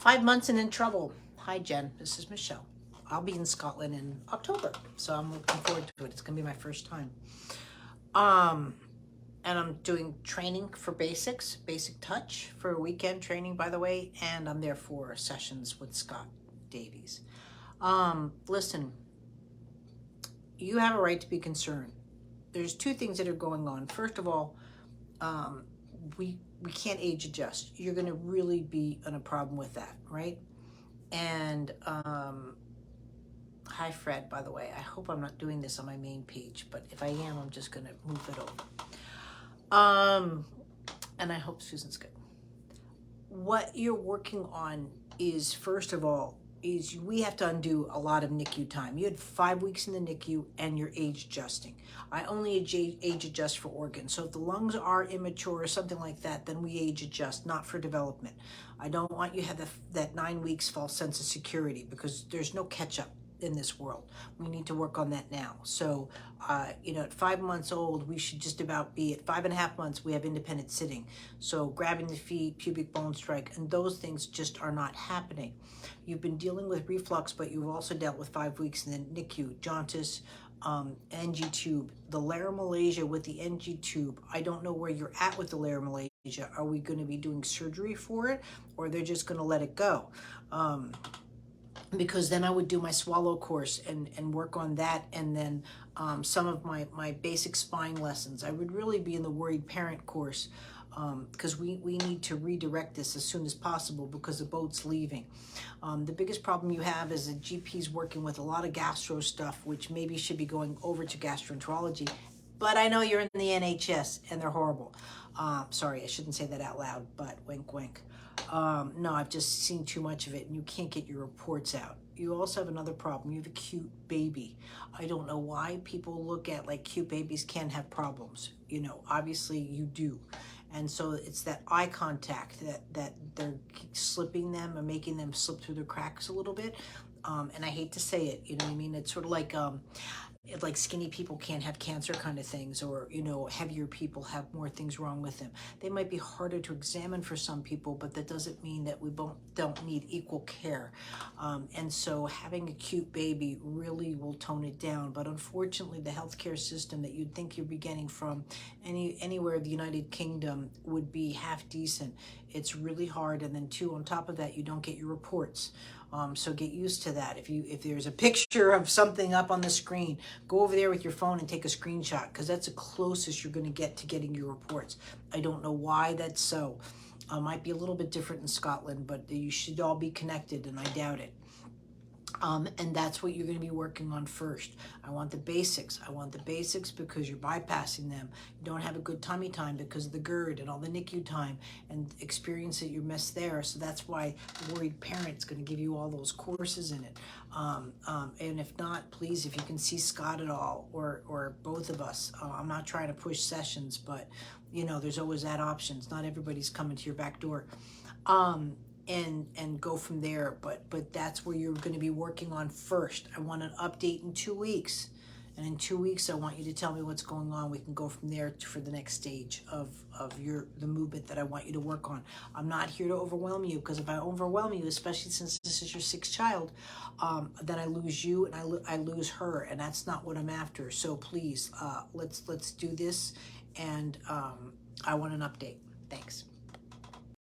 5 months and in trouble. Hi, Jen. This is Michelle. I'll be in Scotland in October, so I'm looking forward to it. It's going to be my first time. And I'm doing training for basic touch for a weekend training, by the way, and I'm there for sessions with Scott Davies. Listen, you have a right to be concerned. There's two things that are going on. First of all, we can't age adjust. You're going to really be in a problem with that, right? And hi, Fred, by the way. I hope I'm not doing this on my main page, but if I am, I'm just going to move it over. And I hope Susan's good. What you're working on is, first of all, is we have to undo a lot of NICU time. You had 5 weeks in the NICU and you're age adjusting. I only age adjust for organs. So if the lungs are immature or something like that, then we age adjust, not for development. I don't want you to have that 9 weeks false sense of security, because there's no catch up in this world. We need to work on that now. So, at 5 months old, we should just about be at 5.5 months, we have independent sitting. So grabbing the feet, pubic bone strike, and those things just are not happening. You've been dealing with reflux, but you've also dealt with 5 weeks in the NICU, jaundice, NG tube, the laryngomalacia with the NG tube. I don't know where you're at with the laryngomalacia. Are we going to be doing surgery for it, or they're just going to let it go? Because then I would do my swallow course and work on that, and then some of my basic spine lessons. I would really be in the worried parent course, because we need to redirect this as soon as possible, because the boat's leaving. The biggest problem you have is the GP's working with a lot of gastro stuff, which maybe should be going over to gastroenterology. But I know you're in the NHS and they're horrible. Sorry, I shouldn't say that out loud, but wink, wink. No, I've just seen too much of it, and you can't get your reports out. You also have another problem. You have a cute baby. I don't know why people look at like cute babies can't have problems. Obviously you do. And so it's that eye contact that they're slipping them and making them slip through the cracks a little bit. And I hate to say it, you know what I mean? It's sort of like skinny people can't have cancer kind of things, or heavier people have more things wrong with them. They might be harder to examine for some people, but that doesn't mean that we don't need equal care. And so having a cute baby really will tone it down. But unfortunately, the healthcare system that you'd think you'd be getting from anywhere in the United Kingdom would be half decent. It's really hard. And then two, on top of that, you don't get your reports. So get used to that. If there's a picture of something up on the screen, go over there with your phone and take a screenshot, because that's the closest you're going to get to getting your reports. I don't know why that's so. Might be a little bit different in Scotland, but you should all be connected, and I doubt it. And that's what you're going to be working on first. I want the basics. I want the basics because you're bypassing them. You don't have a good tummy time because of the GERD and all the NICU time and experience that you missed there. So that's why the worried parent's going to give you all those courses in it. And if not, please, if you can see Scott at all, or both of us. I'm not trying to push sessions, but there's always that options. Not everybody's coming to your back door. And go from there, but that's where you're going to be working on first. I want an update in 2 weeks, and in 2 weeks I want you to tell me what's going on. We can go from there for the next stage of the movement that I want you to work on. I'm not here to overwhelm you, because if I overwhelm you, especially since this is your 6th child, then I lose you and I lose her, and that's not what I'm after. So please, let's do this, and I want an update. Thanks.